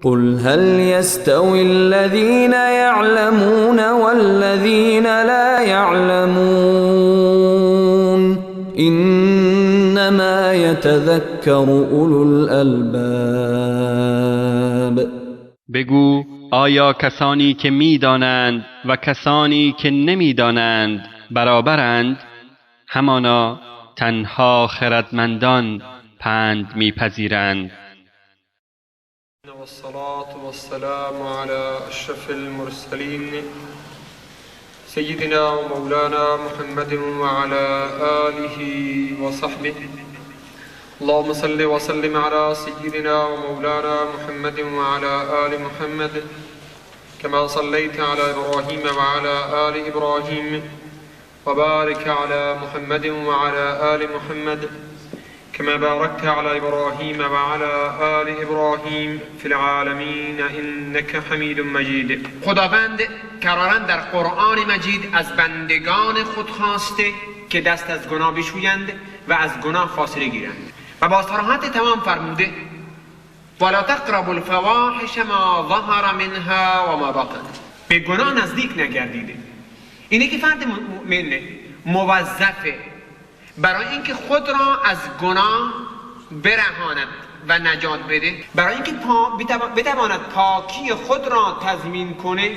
قل هل يستوي الذين يعلمون والذين لا يعلمون إنما يتذكر أولو الألباب. بگو آیا کسانی که می‌دانند و کسانی که نمی‌دانند برابرند؟ همانا تنها خردمندان پند می‌پذیرند. والصلاة والسلام على أشرف المرسلين سيدنا ومولانا محمد وعلى آله وصحبه. اللهم صل وسلم على سيدنا ومولانا محمد وعلى آل محمد كما صليت على إبراهيم وعلى آل إبراهيم وبارك على محمد وعلى آل محمد كما باركت على إبراهيم وعلى آل إبراهيم في العالمين إنك حميد مجيد. خداوند قرارن در قرآن مجید از بندگان خود خواسته که دست از گناه بشویند و از گناه فاصله گیرند و با صراحت تمام فرموده ولا تقربوا الفواحش ما ظهر منها و ما بطن. به گناه نزدیک نگردید. اینه که فرد مؤمن موظفه برای اینکه خود را از گناه برهاند و نجات بده، برای اینکه بتواند پاکی خود را تضمین کنه،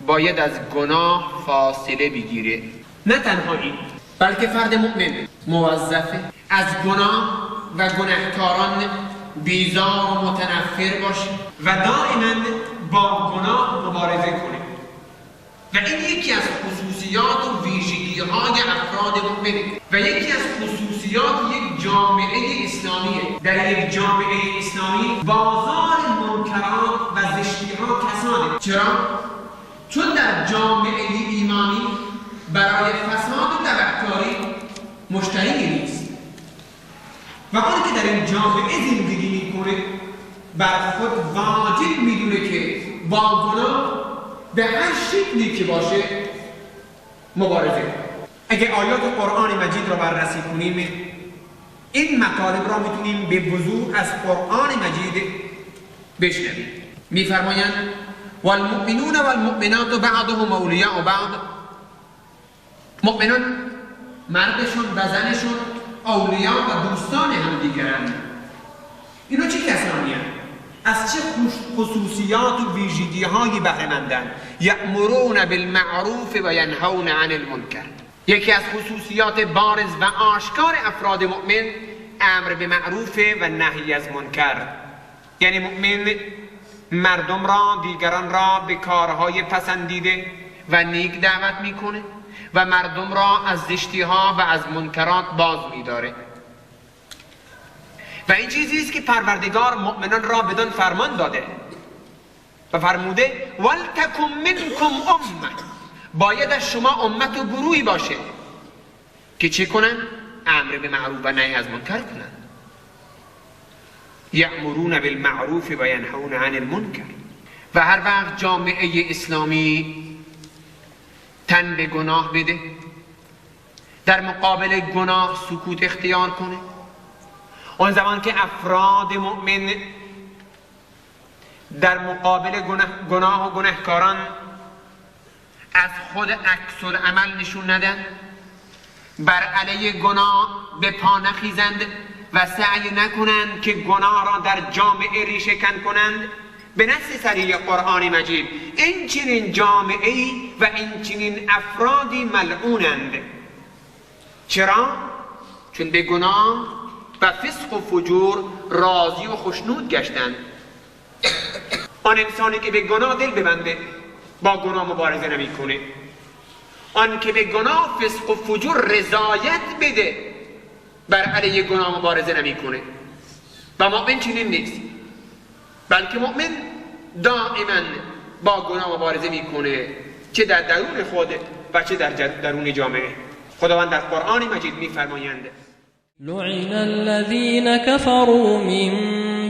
باید از گناه فاصله بگیره. نه تنها این، بلکه فرد مؤمن موظفه از گناه و گناهکاران بیزار و متنفر باشه و دائما با گناه مبارزه کنه. و این یکی از خصوصیات و ویژگی‌های افراد مؤمنه و یکی از خصوصیات یک جامعه اسلامیه. در یک جامعه اسلامی بازار منکرات و زشتی‌ها کسانه. چرا؟ چون در جامعه ایمانی برای فساد و تبهکاری مشتری نیست و آنی که در این جامعه زندگی میکنه بر خود واجب میدونه که با گناه به هر شکلی که باشه مبارزه کنه. اگه آیات قرآن مجید را بررسی کنیم این مطالب را میتونیم به وضوح از قرآن مجید بشنویم. میفرمایند والمؤمنون والمؤمنات بعضهم اولیاء بعض. مؤمنان مردشون و زنشون اولیاء و دوستان هم دیگرند. اینا چه کسانی هستند؟ از چه خصوصیات و ویژگی‌های بهره مندند؟ یأمرون بالمعروف و ینهون عن المنکر. یکی از خصوصیات بارز و آشکار افراد مؤمن امر به معروف و نهی از منکر. یعنی مؤمن مردم را، دیگران را به کارهای پسندیده و نیک دعوت میکنه و مردم را از زشتی‌ها و از منکرات باز می‌داره. و این چیزی است که پروردگار مؤمنان را بدان فرمان داده و فرموده ولتکن منکم امه. باید از شما امت و گروهی باشه که چه کنن؟ امر به معروف و نهی از منکر کنن. یأمرون بالمعروف و ینهون عن المنکر. و هر وقت جامعه اسلامی تن به گناه بده، در مقابل گناه سکوت اختیار کنه، اون زمان که افراد مؤمن در مقابل گناه و گناهکاران از خود عکس العمل نشون ندن، بر علیه گناه به پا نخیزند و سعی نکنند که گناه را در جامعه ریشه کن کنند، به نص صریح قرآن مجید این چنین جامعه‌ای و این چنین افرادی ملعونند. چرا؟ چون به گناه و فسق و فجور راضی و خوشنود گشتند. آن انسانی که به گناه دل ببنده با گناه مبارزه نمی‌کنه. آن که به گناه فسق و فجور رضایت بده بر علیه گناه مبارزه نمی‌کنه. و مؤمن چنین نیست، بلکه مؤمن دائما با گناه مبارزه می‌کنه، چه در درون خود و چه در درون جامعه. خداوند در قرآن مجید می‌فرمایند لعن الذين كفروا من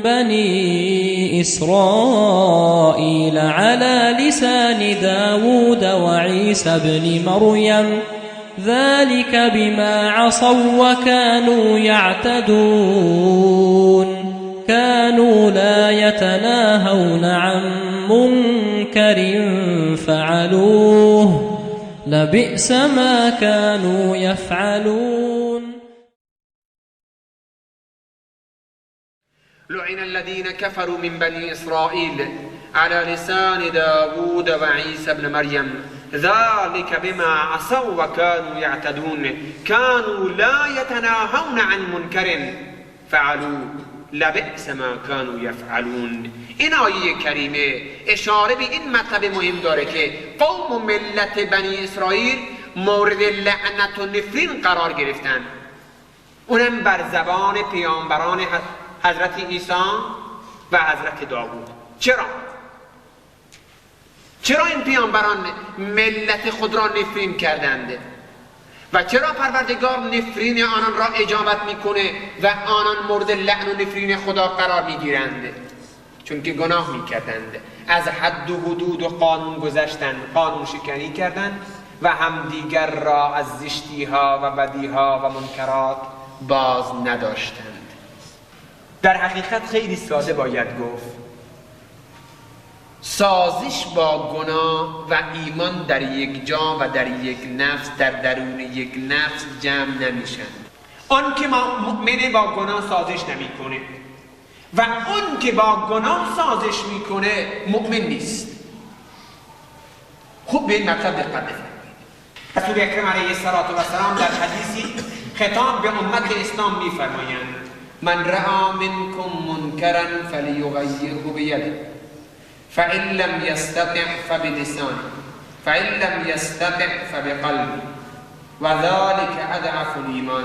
بني إسرائيل على لسان داود وعيسى بن مريم ذلك بما عصوا وكانوا يعتدون. كانوا لا يتناهون عن منكر فعلوه لبئس ما كانوا يفعلون لعن الذين كفروا من بني إسرائيل على لسان داود وعيسى بن مريم ذلك بما عصوا وكانوا يعتدون كانوا لا يتناهون عن منكر فعلوه لبئس ما كانوا يفعلون. این آیه کریمه اشاره به این مطلب مهم داره که قوم و ملت بنی اسرائیل مورد لعنت و نفرین قرار گرفتن، اونم بر زبان پیامبران حضرت عیسی و حضرت داوود. چرا این پیامبران ملت خود را نفرین کردند و چرا پروردگار نفرین آنان را اجابت میکنه و آنان مورد لعن و نفرین خدا قرار میگیرند؟ چون که گناه میکردند، از حد و حدود و قانون گذشتند، قانون شکنی کردند و همدیگر را از زشتی ها و بدی ها و منکرات باز نداشتند. در حقیقت خیلی ساده باید گفت، سازش با گناه و ایمان در یک جا و در یک نفس، در درون یک نفس جمع نمیشن. آن که مؤمن با گناه سازش نمیکنه و اون که با گناه سازش میکنه مؤمن نیست. خوب به این مطلب دقت بفرمایید. رسول اکرم علیه السلام در حدیثی خطاب به امت اسلام میفرمایند: من رأى منكم منکرا فلیغیره بیده فإن لم يستطع فبلسانه فإن لم يستطع فبقلبه وذلك أضعف الإيمان.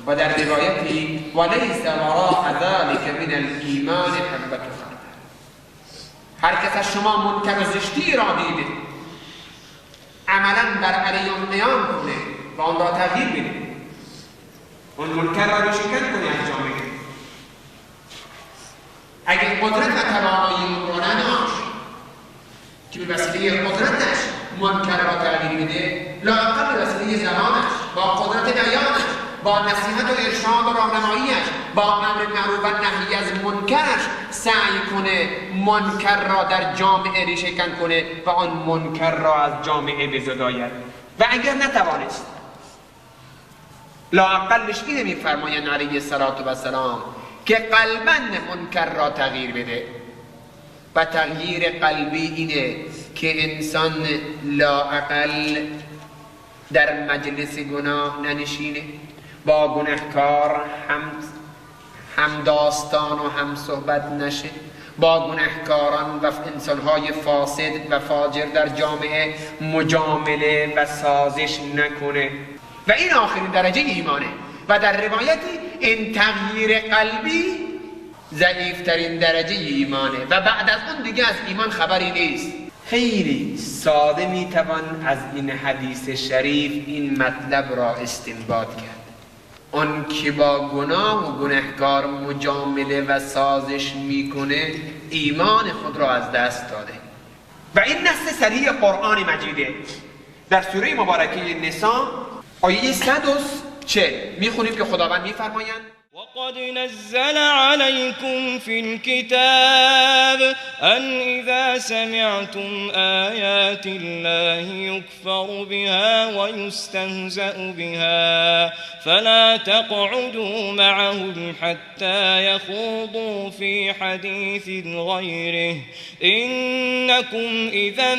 و در روایتی وليس وراء ذلك من الإيمان حبة خردل. هر کس از شما منکر و زشتی را دیده عملا بر علیه آن قیام کنه و آن را تغییر بده، اون منکر را روشکن کنه از جامعه، اگر قدرت و توانایی اون را نداشت که به وسیله قدرتش منکر را تغییر بده، لااقل به وسیله زمانش، با قدرت بیانش، با نصیحت و ارشاد و راهنماییش، با امر معروف و نهی از منکرش سعی کنه منکر را در جامعه ریشه‌کن کنه و آن منکر را از جامعه بزداید. و اگر نتوانست، لااقلش اینه میفرمایند علیه السلام که قلباً منکر را تغییر بده. و تغییر قلبی اینه که انسان لااقل در مجلس گناه ننشینه، با گناهکار هم داستان و هم صحبت نشه، با گناهکاران و انسانهای فاسد و فاجر در جامعه مجامله و سازش نکنه. و این آخرین درجه ایمانه. و در روایتی این تغییر قلبی ضعیفترین درجه ایمانه و بعد از اون دیگه از ایمان خبری نیست. خیلی ساده میتوان از این حدیث شریف این مطلب را استنباط کرد: آن که با گناه و گناهکار مجامله و سازش میکنه ایمان خود را از دست داده. و این نص صریح قرآن مجیده. در سوره مبارکه نساء آیه 140 میخونیم که خداوند میفرمایند: وقد نزل عليكم في الكتاب أن إذا سمعتم آيات الله يكفر بها ويستهزأ بها فلا تقعدوا معهم حتى يخوضوا في حديث غيره إنكم إذا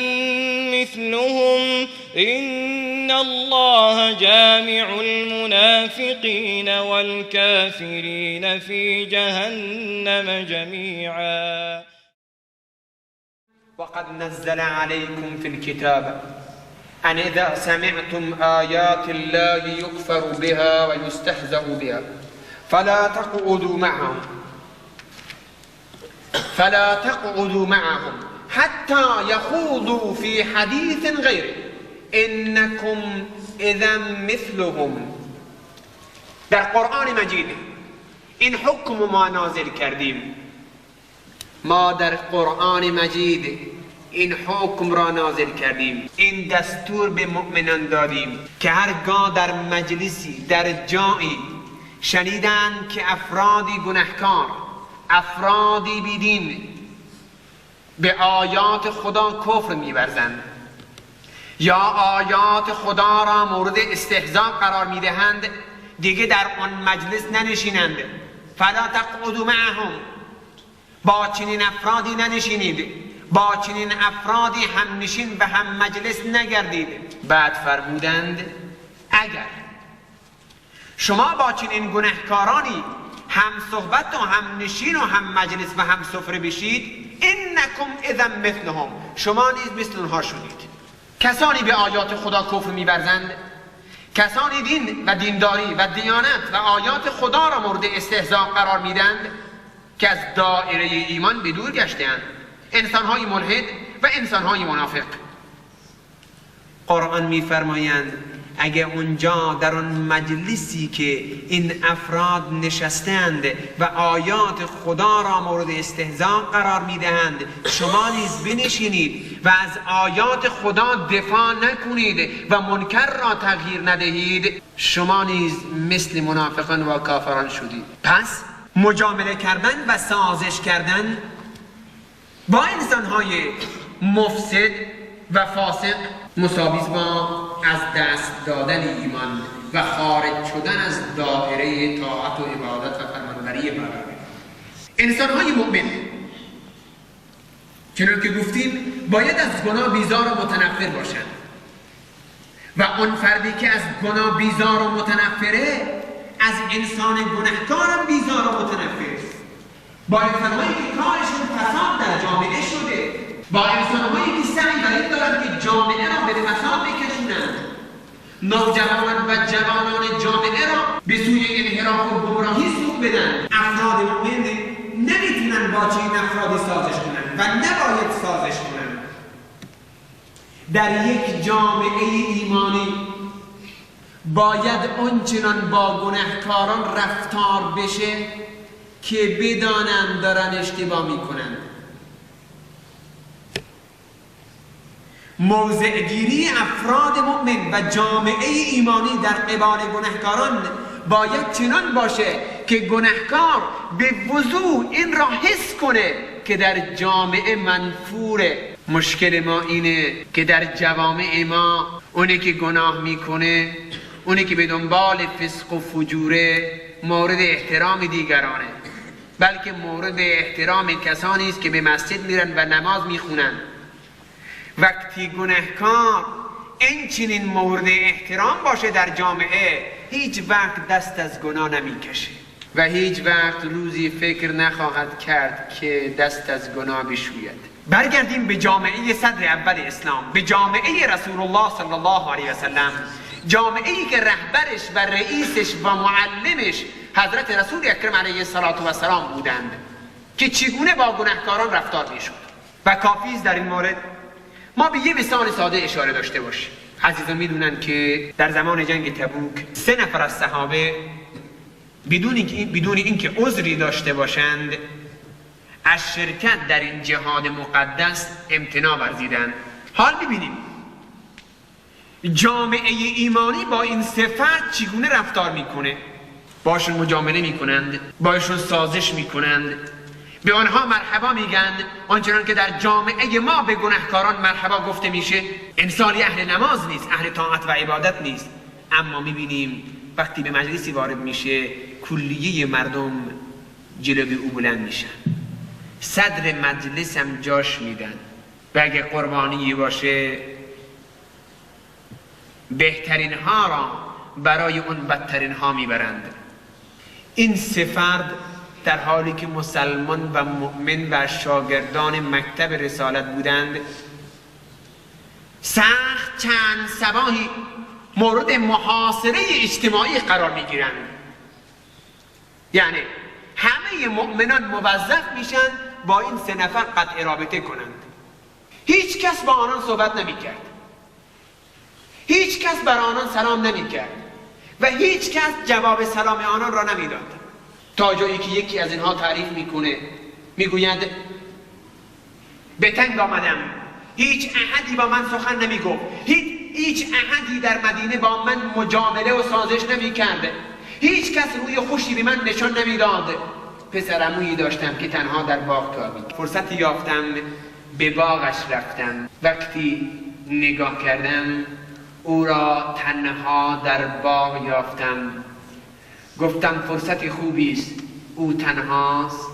مثلهم إن الله جامع المنافقين والكافرين في جهنم جميعا. وقد نزل عليكم في الكتاب أن إذا سمعتم آيات الله يكفر بها ويستهزأ بها فلا تقعدوا معهم حتى يخوضوا في حديث غيره إنكم إذا مثلهم. در قرآن مجید این حکم ما نازل کردیم. ما در قرآن مجید این حکم را نازل کردیم، این دستور به مؤمنان دادیم که هرگاه در مجلسی، در جایی شنیدند که افرادی گناهکار افرادی بیدین به آیات خدا کفر می‌ورزند یا آیات خدا را مورد استهزاء قرار می‌دهند، دیگه در آن مجلس ننشینند. فلا تقعدوا معهم، با چنین افرادی ننشینید، با چنین افرادی هم نشین و هم مجلس نگردید. بعد فرمودند اگر شما با چنین گناهکارانی هم صحبت و هم نشین و هم مجلس و هم سفره بشید، انکم اذا مثلهم، شما نیز مثل اونها شدید. کسانی به آیات خدا کفر می‌ورزند، کسانی دین و دینداری و دیانت و آیات خدا را مورد استهزاء قرار میدند که از دایره ایمان به دور گشته‌اند، انسان‌های ملحد و انسان‌های منافق. قرآن می‌فرمایند اگه اونجا در اون مجلسی که این افراد نشستند و آیات خدا را مورد استهزاء قرار میدهند، شما نیز بنشینید و از آیات خدا دفاع نکنید و منکر را تغییر ندهید، شما نیز مثل منافقان و کافران شدید. پس مجامله کردن و سازش کردن با انسان‌های مفسد و فاسق مساوی با از دست دادن ایمان و خارج شدن از دایره طاعت و عبادت و فرمانبری برابر. انسان‌های مؤمن چنان که گفتیم باید از گناه بیزار و متنفر باشند و اون فردی که از گناه بیزار و متنفره از انسان گناهکار هم بیزار و متنفر، با انسان‌هایی که کارشون فساد در جامعه شده، با انسان‌هایی که سعی برای دارند که جامعه را به فساد بکشونند، نوجوانان و جوانان جامعه را به سوی انحراف و گمراهی سوق بدن. افراد مؤمن نمیتونن با چنین افرادی سازش کنند و نباید سازش کنند. در یک جامعه ایمانی باید آنچنان با گناهکاران رفتار بشه که بدانند دارن اشتباه میکنند. موضعگیری افراد مؤمن و جامعه ایمانی در قبال گناهکاران باید چنان باشه که گناهکار به وضوح این را حس کنه که در جامعه منفوره. مشکل ما اینه که در جوامع ما اونی که گناه میکنه، اونی که به دنبال فسق و فجوره، مورد احترام دیگرانه، بلکه مورد احترام کسانی است که به مسجد میرن و نماز میخونن. وقتی گناهکار این چنین مورد احترام باشه در جامعه، هیچ وقت دست از گناه نمیکشه و هیچ وقت روزی فکر نخواهد کرد که دست از گناه بشوید. برگردیم به جامعه صدر اول اسلام، به جامعه رسول الله صلی الله علیه وسلم، جامعه‌ای که رهبرش و رئیسش و معلمش حضرت رسول اکرم علیه السلام بودند که چگونه با گناهکاران رفتار میشد. و کافی است در این مورد ما به یه مثال ساده اشاره داشته باشیم. عزیزان میدونن که در زمان جنگ تبوک 3 نفر از صحابه بدون اینکه عذری داشته باشند از شرکت در این جهاد مقدس امتناع ورزیدند. حال ببینیم جامعه ایمانی با این صفت چگونه رفتار میکنه. باشون مجامله میکنند، باشون سازش میکنند، به آنها مرحبا میگند، آنچنان که در جامعه ما به گناهکاران مرحبا گفته میشه. انسانی اهل نماز نیست، اهل طاعت و عبادت نیست، اما میبینیم وقتی به مجلسی وارد میشه کلیه مردم جلوی او بلند میشن، صدر مجلس هم جاش میدن و اگه قربانی باشه بهترین ها را برای اون بدترین ها میبرند. این 3 فرد در حالی که مسلمان و مؤمن و شاگردان مکتب رسالت بودند، سخت چند صباحی مورد محاصره اجتماعی قرار میگیرند. یعنی همه مؤمنان موظف میشن با این 3 نفر قطع رابطه کنند. هیچ کس با آنان صحبت نمیکرد، هیچ کس بر آنان سلام نمیکرد و هیچ کس جواب سلام آنان را نمیداد، تا جایی که یکی از اینها تعریف میکنه، میگوید به تنگ آمدم، هیچ احدی با من سخن نمیگفت، هیچ احدی در مدینه با من مجامله و سازش نمیکرد، هیچ کس روی خوشی به من نشان نمیداد، پسرعمویی داشتم که تنها در باغ خوابید. فرصتی یافتم به باغش رفتم. وقتی نگاه کردم او را تنها در باغ یافتم. گفتم فرصت خوبی است، او تنهاست،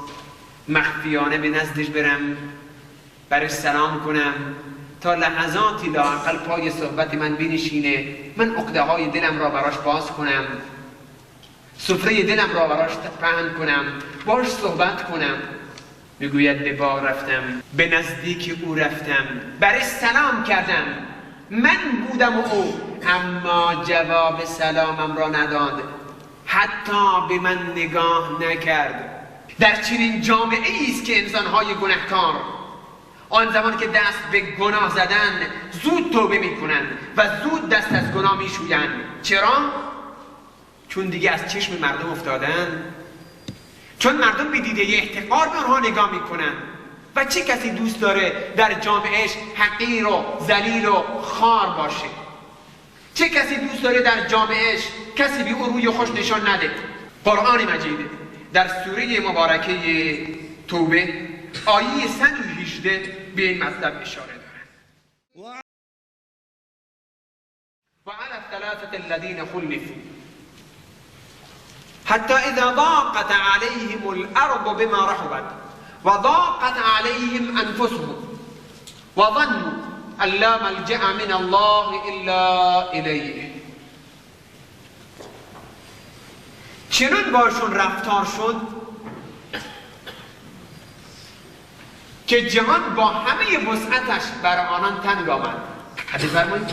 مخفیانه به نزدش برم، برش سلام کنم تا لحظاتی لااقل پای صحبت من بنشینه، من عقده های دلم را براش باز کنم، سفره دلم را براش پهن کنم، باش صحبت کنم. میگوید به باغ رفتم، به نزدیک او رفتم، برش سلام کردم، من بودم و او، اما جواب سلامم را نداد، حتی به من نگاه نکرد. در چنین جامعه ایست که انسانهای گناهکار آن زمان که دست به گناه زدن زود توبه میکنند و زود دست از گناه میشویند. چرا؟ چون دیگه از چشم مردم افتادن، چون مردم به دیده احتقار به آنها نگاه میکنن. و چه کسی دوست داره در جامعهش حقیر و ذلیل و خار باشه؟ چه کسی دوست داره در جامعهش کسی به او روی خوش نشان نده؟ قرآن مجید در سوره مبارکه توبه آیه 118 به این مطلب اشاره دارد. و علی الثلاثه الذین خلفوا حتی اذا ضاقت عليهم الارض بما رحبت و ضاقت عليهم انفسهم و ظنوا ان لا ملجأ من الله الا الیه. چنان باشون رفتار شد که جهان با همه وسعتش بر آنان تنگ آمد. حدیث فرمایید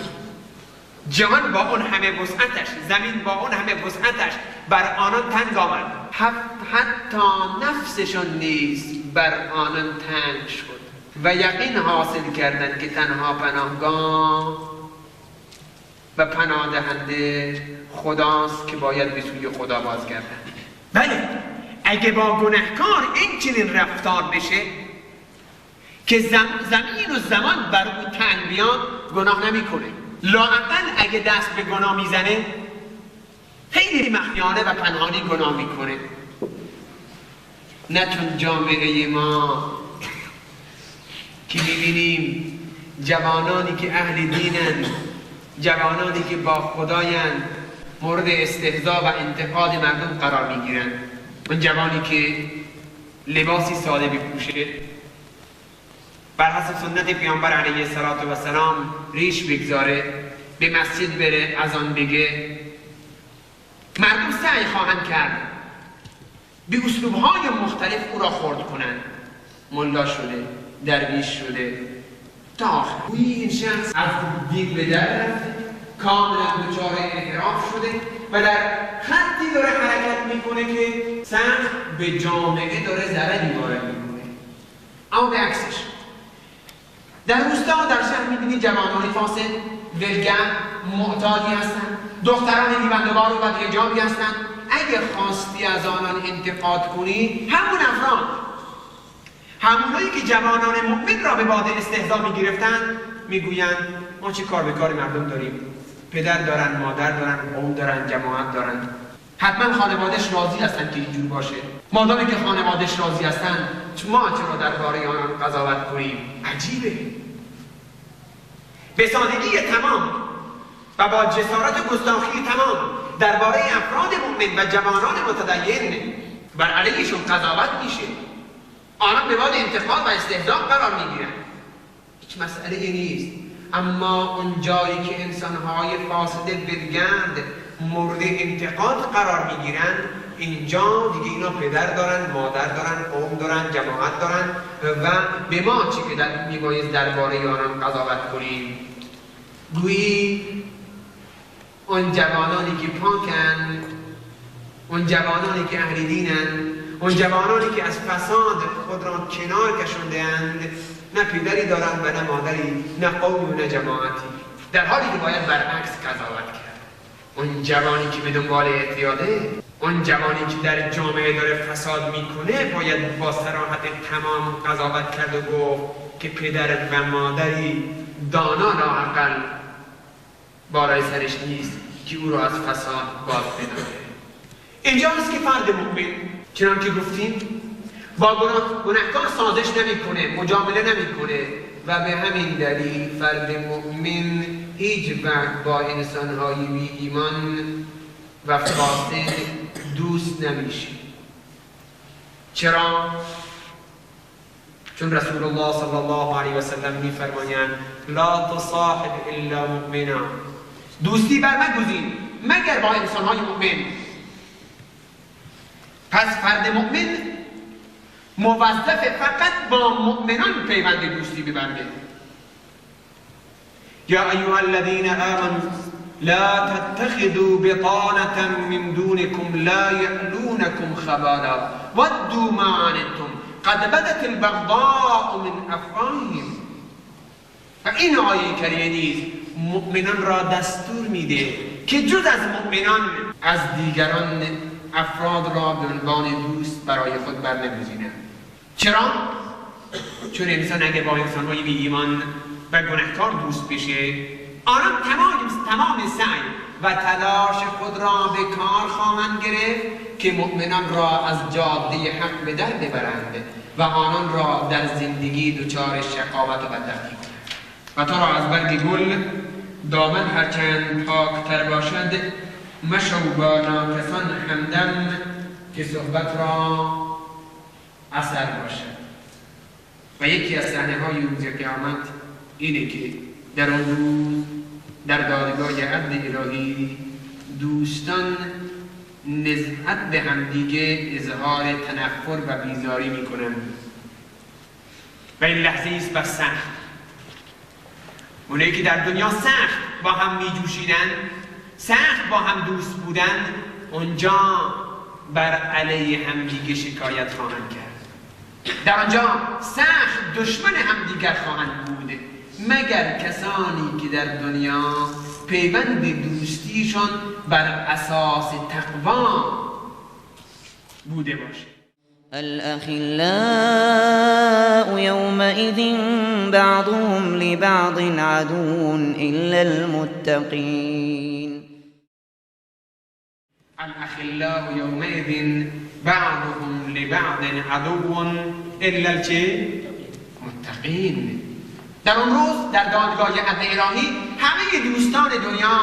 جهان با اون همه وسعتش، زمین با اون همه وسعتش بر آنان تنگ آمد، حتی نفسشون نیز بر آنان تنگ شد و یقین حاصل کردند که تنها پناهگاه و پناه دهنده خداست که باید به سوی خدا بازگردند. بله، اگه با گناهکار این چنین رفتار بشه که زمین و زمان بر او تنگ بیاد، گناه نمیکنه. لااقل اگه دست به گناه میزنه خیلی مخفیانه و پنهانی گناه میکنه. نه چون جامعه ما که میبینیم جوانانی که اهل دینن، جوانانی که با خداین، مورد استهزاء و انتقاد مردم قرار میگیرن. اون جوانی که لباسی ساده بپوشه، بر حسب سنت پیامبر علیه السلام ریش بگذاره، به مسجد بره، اذان بگه، مردم سعی خواهند کرد به اسلوب‌های مختلف او را خرد کنند. ملا شده، درویش شده، تا آخر این شخص از دین به در رفته، کاملا دچار انحراف شده و در خطی داره حرکت میکنه که سخت به جامعه داره ضرری وارد میکنه. اما به عکسش در روستا در شهر میبینی جوانانی فاسد، ولگرد، معتادی هستن، دختران میبندوار و بدحجابی هستن. اگه خواستی از آنان انتقاد کنی، همون افراد، همونایی که جوانان مؤمن را به باد استهزا میگرفتن، میگویند ما چه کار به کار مردم داریم؟ پدر دارن، مادر دارن، قوم دارن، جماعت دارن، حتما خانواده‌اش راضی هستن که اینجور باشه. مادامی که خانواده‌اش راضی هستن، ما چرا درباره آنان قضاوت کنیم؟ عجیبه. به سادگی تمام و با جسارت گستاخی تمام درباره افراد مؤمن و جوانان متدین بر علیهشون قضاوت میشه. آنان به باد انتقاد و استهزاء قرار میگیرن. هیچ مسئله نیست. اما اون جایی که انسانهای فاسد ولگرد مورد انتقاد قرار میگیرن، اینجا دیگه اینا پدر دارن، مادر دارن، قوم دارن، جماعت دارن و به ما چی که میباید درباره آنان قضاوت کنیم؟ گویی اون جوانانی که پاکن، اون جوانانی که اهل دینن، اون جوانانی که از فساد خود را کنار کشونده‌اند، نه پدری دارن و نه مادری، نه قوم و نه جماعتی، در حالی که باید برعکس قضاوت کرد. اون جوانی که به دنبال اعتیاده، اون جوانی که در جامعه داره فساد میکنه، باید با صراحت تمام قضاوت کرد و گفت که پدر و مادری دانا لااقل بالای سرش نیست که او را از فساد باز بداره. اینجاست که فرد مؤمن چنانکه گفتیم با گناهکار سازش نمیکنه، مجامله نمیکنه و به همین دلیل فرد مؤمن هیچ وقت با انسانهای بی ایمان و فاسد دوست نمیشه. چرا؟ چون رسول الله صلی الله علیه و سلم میفرمایند لا تصاحب الا مؤمنا، دوستی بر مگزین مگر با انسانهای مؤمن. پس فرد مؤمن موظف فقط با مؤمنان پیوند دوستی ببنده. یا ایها الذین آمنوا لا تتخذوا بطانة من دونكم لا يألونكم خبالا ودوا ما عنتم قد بدت البغضاء من افواههم. و این آیه کریمه نیز مؤمنان را دستور میده که جز از مؤمنان از دیگران افراد را به عنوان دوست برای خود برنگزینند. چرا؟ چون انسان اگه با انسان‌های بی ایمان و گناهکار دوست بشه، آنان تمام سعی و تلاش خود را به کار خواهند گرفت که مؤمنان را از جاده حق به در ببرند و آنان را در زندگی دچار شقاوت و بدبختی کنند. و تو را از برگ گل دامن هرچند پاکتر باشد مشو با ناکسان همدم که صحبت را اثر باشد. و یکی از صحنه‌های روز قیامت اینه که در اون روز در دادگاه عدل الهی دوستان نسبت به همدیگه اظهار تنفر و بیزاری میکنند و این لحظه است بس سخت. اونایی که در دنیا سخت با هم میجوشیدن، سخت با هم دوست بودند، اونجا بر علیه همدیگه شکایت خواهند کرد. در آنجا سخت دشمن همدیگر خواهند بود، مگر کسانی که در دنیا پیوند دوستیشان بر اساس تقوا بوده باشه. الأخلاء يومئذ بعضهم لبعض عدو إلا المتقين. الأخلاء يومئذ بعضهم لبعض عدو إلا المتقين. در اون روز در دادگاه عدل الهی همه دوستان دنیا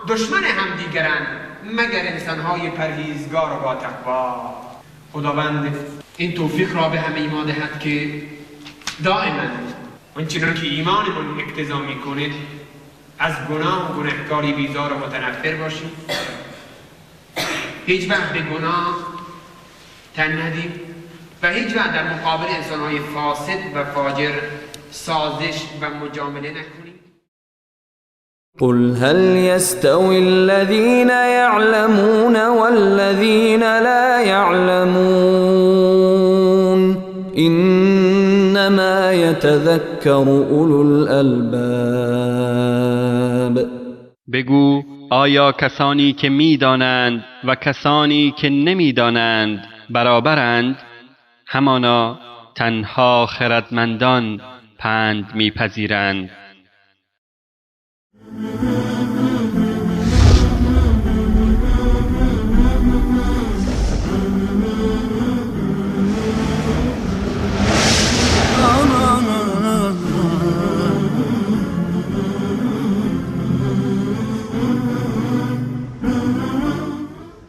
دشمن همدیگرند مگر انسانهای پرهیزگار و با تقوا. خداوند این توفیق را به همه ما دهد که دائما آنچنان که ایمانمون اقتضا میکنه از گناه و گناهکاری بیزار و متنفر باشیم، هیچ وقت به گناه تن ندیم و هیچ وقت در مقابل انسانهای فاسد و فاجر سازش و مجامله نکنیم. قل هل يستوي الذين يعلمون والذين لا يعلمون إنما يتذكر أولو الألباب. بگو آیا کسانی که می‌دانند و کسانی که نمی‌دانند برابرند؟ همانا تنها خردمندان پند می‌پذیرند.